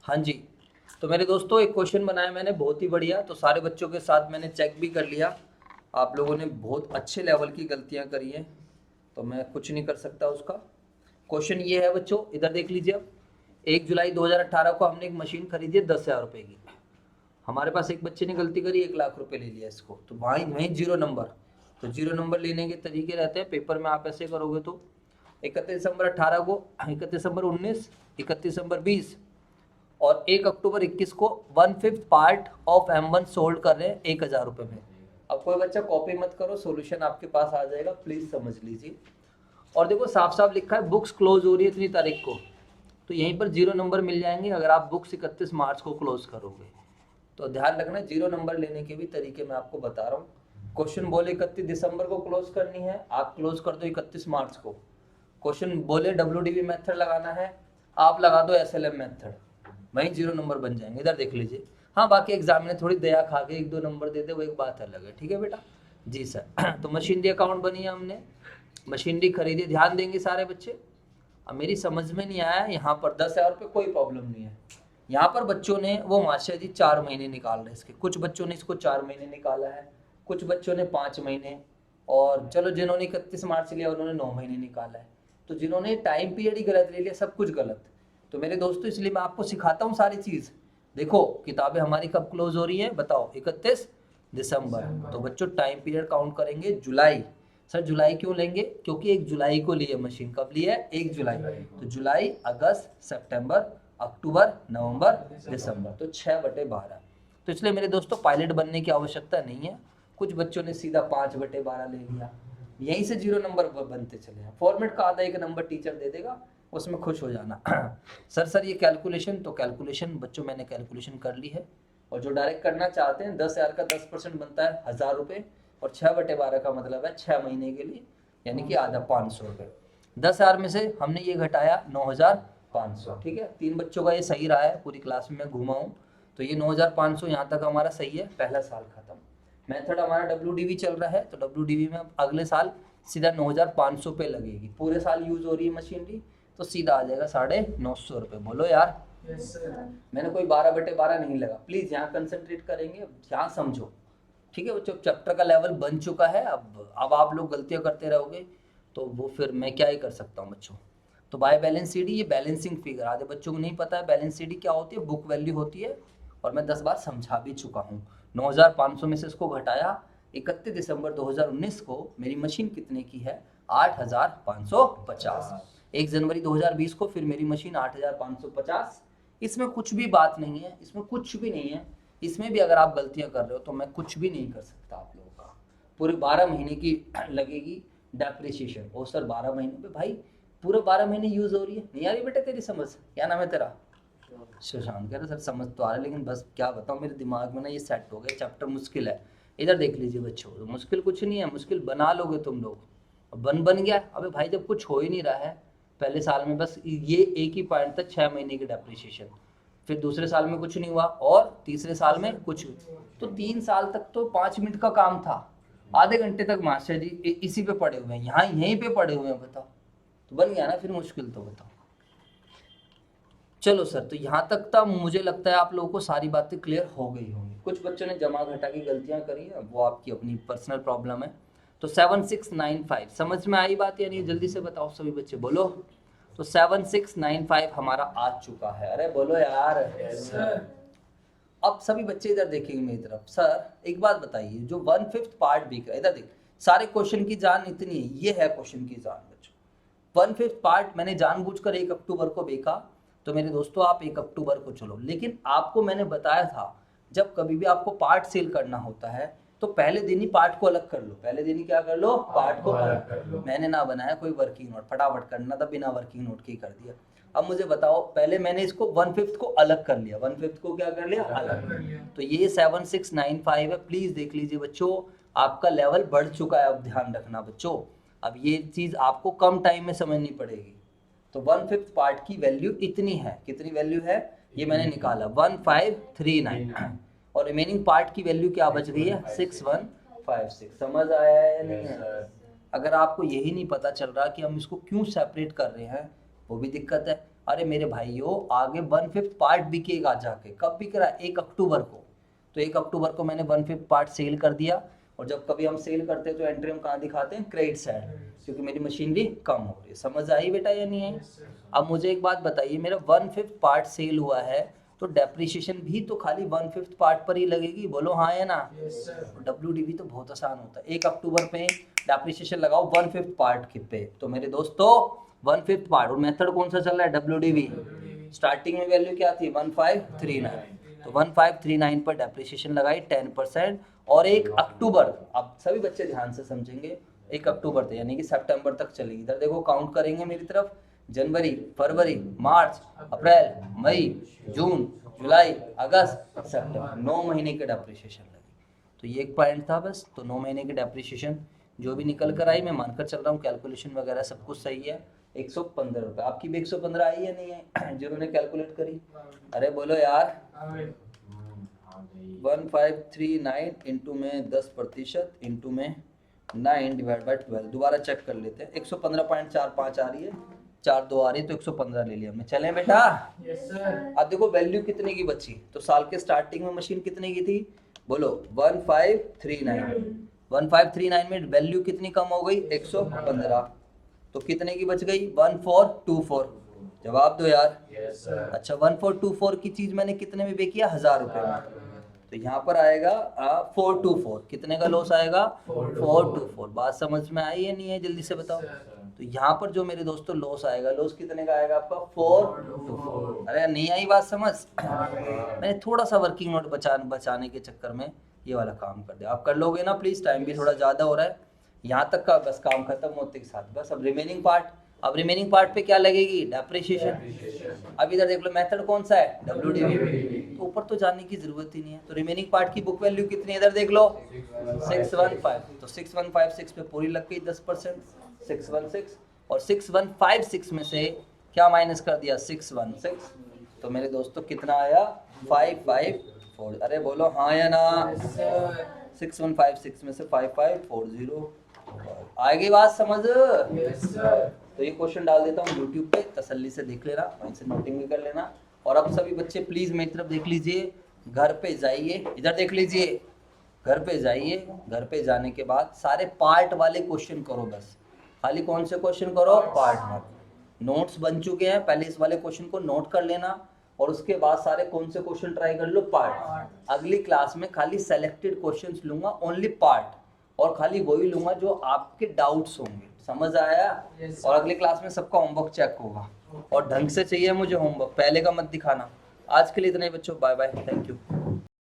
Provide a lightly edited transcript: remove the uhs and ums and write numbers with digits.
हाँ जी। तो मेरे दोस्तों एक क्वेश्चन बनाया मैंने बहुत ही बढ़िया, तो सारे बच्चों के साथ मैंने चेक भी कर लिया। आप लोगों ने बहुत अच्छे लेवल की गलतियां करी हैं, तो मैं कुछ नहीं कर सकता उसका। क्वेश्चन ये है बच्चों, इधर देख लीजिए। अब 1 जुलाई 2018 को हमने एक मशीन खरीदी है 10,000 रुपये की। हमारे पास एक बच्चे ने गलती करी, 1 लाख रुपये ले लिया इसको, तो वहीं वहीं जीरो नंबर। तो जीरो नंबर लेने के तरीके रहते हैं पेपर में, आप ऐसे करोगे तो 31 दिसंबर 18 को, 31 दिसंबर 19, 31 दिसंबर 20 और 1 अक्टूबर 21 को 1/5 पार्ट ऑफ M1 सोल्ड कर रहे हैं 1,000 रुपये में। अब कोई बच्चा कॉपी मत करो, सॉल्यूशन आपके पास आ जाएगा, प्लीज समझ लीजिए। और देखो साफ साफ लिखा है बुक्स क्लोज हो रही है इतनी तारीख को, तो यहीं पर जीरो नंबर मिल जाएंगे अगर आप बुक्स 31 मार्च को क्लोज करोगे। तो ध्यान रखना, जीरो नंबर लेने के भी तरीके मैं आपको बता रहा हूँ। क्वेश्चन बोले 31 दिसंबर को क्लोज करनी है, आप क्लोज कर दो 31 मार्च को। क्वेश्चन बोले WDV मेथड लगाना है, आप लगा दो SLM मेथड, वहीं जीरो नंबर बन जाएंगे। इधर देख लीजिए। हाँ, बाकी एग्जाम में थोड़ी दया खा के 1-2 नंबर दे दे, वो एक बात अलग है। ठीक है बेटा जी सर। तो मशीनरी अकाउंट बनी है, हमने मशीनरी खरीदी। ध्यान देंगे सारे बच्चे। अब मेरी समझ में नहीं आया, यहाँ पर 10,000 रुपये कोई प्रॉब्लम नहीं है। यहाँ पर बच्चों ने वो मास्टर जी 4 महीने निकाल रहे इसके, कुछ बच्चों ने इसको 4 महीने निकाला है, कुछ बच्चों ने 5 महीने, और चलो जिन्होंने 31 मार्च लिया उन्होंने 9 महीने निकाला है। तो जिन्होंने टाइम पीरियड ही गलत ले लिया, सब कुछ गलत। तो मेरे दोस्तों इसलिए मैं आपको सिखाता हूँ सारी चीज़। देखो किताबें हमारी कब क्लोज हो रही है बताओ, 31 दिसंबर। तो बच्चों टाइम पीरियड काउंट करेंगे जुलाई। सर जुलाई क्यों लेंगे, क्योंकि 1 जुलाई को ली है मशीन। कब ली है? 1 जुलाई। तो जुलाई, अगस्त, सितंबर, अक्टूबर, नवंबर, दिसंबर, तो 6/12। तो इसलिए मेरे दोस्तों पायलट बनने की आवश्यकता नहीं है। कुछ बच्चों ने सीधा 5/12 ले लिया, यहीं से जीरो नंबर बनते चले हैं। फॉर्मेट का आधा एक नंबर टीचर दे देगा, उसमें खुश हो जाना। सर ये कैलकुलेशन, तो कैलकुलेशन बच्चों मैंने कैलकुलेशन कर ली है। और जो डायरेक्ट करना चाहते हैं, 10,000 का 10% बनता है 1,000 रुपये, और 6/12 का मतलब है 6 महीने के लिए, यानी कि आधा 500 रुपये। 10,000 में से हमने ये घटाया 9,500। ठीक है, 3 बच्चों का ये सही रहा है, पूरी क्लास में मैं घूमा हूँ। तो ये 9,500 यहाँ तक हमारा सही है, पहला साल खत्म। मेथड हमारा WDV चल रहा है, तो WDV में अब अगले साल सीधा 9,500 पे लगेगी। पूरे साल यूज हो रही है मशीनरी, तो सीधा आ जाएगा 950 रुपये। बोलो यार। Yes sir. मैंने कोई 12/12 नहीं लगा, प्लीज यहाँ कंसंट्रेट करेंगे, यहाँ समझो। ठीक है बच्चों, चैप्टर का लेवल बन चुका है। अब आप लोग गलतियां करते रहोगे तो वो फिर मैं क्या ही कर सकता हूँ बच्चों। तो बाय बैलेंस CD, ये बैलेंसिंग फिगर आधे बच्चों को नहीं पता है। बैलेंस CD क्या होती है? बुक वैल्यू होती है, और मैं 10 बार समझा भी चुका हूँ। 9,500 में से इसको घटाया, 31 दिसंबर 2019 को मेरी मशीन कितने की है? 8,550। 1 जनवरी 2020 को फिर मेरी मशीन 8,550। इसमें कुछ भी बात नहीं है, इसमें कुछ भी नहीं है। इसमें भी अगर आप गलतियां कर रहे हो तो मैं कुछ भी नहीं कर सकता आप लोगों का। पूरे 12 महीने की लगेगी डेप्रिसिएशन। ओ सर 12 महीने पे भाई, पूरे 12 महीने यूज हो रही है, नहीं आ रही बेटा तेरी समझ? क्या नाम है तेरा? शशांक। कह रहे सर समझ तो आ रहा है, लेकिन बस क्या बताऊँ, मेरे दिमाग में ना ये सेट हो गया, चैप्टर मुश्किल है। इधर देख लीजिए बच्चों, तो मुश्किल कुछ नहीं है, मुश्किल बना लोगे तुम लोग। बन गया। अबे भाई जब कुछ हो ही नहीं रहा है, पहले साल में बस ये एक ही पॉइंट था 6 महीने की डेप्रिसिएशन, फिर दूसरे साल में कुछ नहीं हुआ, और तीसरे साल में कुछ। तो 3 साल तक तो 5 मिनट का काम था, आधे घंटे तक मास्टर जी इसी पे पड़े हुए हैं, यहाँ यहीं पे पड़े हुए हैं। बताओ, तो बन गया ना फिर मुश्किल? तो बताओ। चलो सर, तो यहाँ तक मुझे लगता है आप लोगों को सारी बातें क्लियर हो गई होंगी। कुछ बच्चों ने जमा घटा की गलतियां करी है, वो आपकी अपनी पर्सनल प्रॉब्लम है। तो 7695 समझ में आई बात या नहीं? जल्दी से बताओ सभी बच्चे, बोलो। तो 7695 हमारा आ चुका है। अरे बोलो यार। Yes sir. अब सभी बच्चे इधर देखेंगे मेरी तरफ। सर एक बात बताइए, जो 1/5 पार्ट भी का, इधर देख, सारे क्वेश्चन की जान इतनी है, ये है क्वेश्चन की जान बच्चों। 1/5 पार्ट मैंने जानबूझकर 1 अक्टूबर को बेचा। तो मेरे दोस्तों आप 1 अक्टूबर को चलो, लेकिन आपको मैंने बताया था जब कभी भी आपको पार्ट सेल करना होता है तो पहले दिन ही पार्ट को अलग कर लो। पहले दिन ही क्या कर लो? पार्ट को अलग कर लो। मैंने ना बनाया कोई वर्किंग नोट, फटाफट करना था, बिना वर्किंग नोट के ही कर दिया। अब मुझे बताओ, पहले मैंने इसको 1/5 को अलग कर लिया, 1/5 को क्या कर लिया? अलग कर लिया। तो ये 7695 है, प्लीज देख लीजिए बच्चों, आपका लेवल बढ़ चुका है। अब ध्यान रखना बच्चों, अब ये चीज आपको कम टाइम में समझनी पड़ेगी। तो 1/5 पार्ट की वैल्यू इतनी है, कितनी वैल्यू है ये मैंने निकाला, 1539। और रिमेनिंग पार्ट की वैल्यू क्या बच गई है? 6156। समझ आया है या नहीं है? अगर आपको यही नहीं पता चल रहा कि हम इसको क्यों सेपरेट कर रहे हैं, वो भी दिक्कत है। अरे मेरे भाइयों आगे 1/5 पार्ट बिकेगा जाके, कब बिक रहा है? 1 अक्टूबर को। तो 1 अक्टूबर को मैंने 1/5 पार्ट सेल कर दिया, और जब कभी हम सेल करते हैं तो एंट्री हम कहाँ दिखाते हैं? क्रेडिट साइड, क्योंकि मेरी मशीनरी कम हो रही है। समझ आई बेटा या नहीं आई? अब मुझे एक बात बताइए, मेरा 1/5 पार्ट सेल हुआ है तो डेप्रिसिएशन भी तो खाली 1/5 पार्ट पर ही लगेगी, बोलो हाँ या ना? WDV तो बहुत आसान होता है। 1 अक्टूबर पे डेप्रिसिएशन लगाओ 1/5 पार्ट के पे, तो मेरे दोस्तों 1/5 पार्ट, और मेथड कौन सा चल रहा है? WDV। स्टार्टिंग में वैल्यू क्या थी? 1539, तो 1539 पर डेप्रिसिएशन लगाई 10%, और 1 अक्टूबर, अब सभी बच्चे ध्यान से समझेंगे, 1 अक्टूबर तक यानी कि सितंबर तक चलेगी। इधर देखो काउंट करेंगे मेरी तरफ, जनवरी, फरवरी, मार्च, अप्रैल, मई, जून, जुलाई, अगस्त, सितंबर, 9 महीने के डेप्रिसिएशन लगी। तो ये एक पॉइंट था बस। तो 9 महीने की डेप्रिसिएशन जो भी निकल कर आई, मैं मानकर चल रहा हूँ कैलकुलेशन वगैरह सब कुछ सही है, 115 रुपये। आपकी भी 115 आई है नहीं है जिन्होंने कैलकुलेट करी? अरे बोलो यार। 1539 इंटू में 10% इंटू में 9/12, दोबारा चेक कर लेते हैं। 115.45 आ रही है, 4 2 आ रही है, तो 115 ले लिया हमने। चले बेटा? Yes sir. अब देखो वैल्यू कितने की बची, तो साल के स्टार्टिंग में मशीन कितने की थी? बोलो 1539। 1539 में वैल्यू कितनी कम हो गई? 115। तो कितने की बच गई? 1424। जवाब दो यार। Yes sir. अच्छा 1424 की चीज मैंने कितने में बेची? 1000 रुपए में। तो यहाँ पर आएगा 424। कितने का लॉस आएगा? 424। बात समझ में आई या नहीं है? जल्दी से बताओ। तो यहाँ पर जो मेरे दोस्तों लॉस आएगा, लॉस कितने का आएगा आपका? 424। अरे नहीं आई बात समझ? मैंने थोड़ा सा वर्किंग नोट बचाने के चक्कर में ये वाला काम कर दिया। आप कर लोगे ना प्लीज? टाइम भी थोड़ा ज़्यादा हो रहा है। यहाँ तक का बस काम खत्म होते के साथ बस। अब रिमेनिंग पार्ट, अब रिमेनिंग पार्ट पे क्या लगेगी? डेप्रिसिएशन। अब इधर देख लो मेथड कौन सा है? WDV। तो ऊपर तो जाने की जरूरत ही नहीं है। तो रिमेनिंग पार्ट की बुक वैल्यू कितनी है? इधर देख लो 615। तो 6156 पे पूरी लग गई 10%, 616, और 6156 में से क्या माइनस कर दिया? 616। तो मेरे दोस्तों कितना आया? 554। अरे बोलो हाँ या ना? 6156 में से 5540 आएगी बात समझ? Yes sir. तो ये क्वेश्चन डाल देता हूँ यूट्यूब पे, तसल्ली से देख लेना, वहीं से नोटिंग भी कर लेना। और अब सभी बच्चे प्लीज मेरी तरफ देख लीजिए, घर पे जाइए, इधर देख लीजिए, घर पे जाइए। घर पे जाने के बाद सारे पार्ट वाले क्वेश्चन करो बस। खाली कौन से क्वेश्चन करो? पार्ट वाले। नोट्स बन चुके हैं, पहले इस वाले क्वेश्चन को नोट कर लेना, और उसके बाद सारे कौन से क्वेश्चन ट्राई कर लो? पार्ट। अगली क्लास में खाली सेलेक्टेड क्वेश्चंस लूंगा, ओनली पार्ट, और खाली वही लूंगा जो आपके डाउट्स होंगे। समझ आया? और अगली क्लास में सबका होमवर्क चेक होगा, और ढंग से चाहिए मुझे होमवर्क, पहले का मत दिखाना। आज के लिए इतना ही बच्चों, बाय बाय, थैंक यू।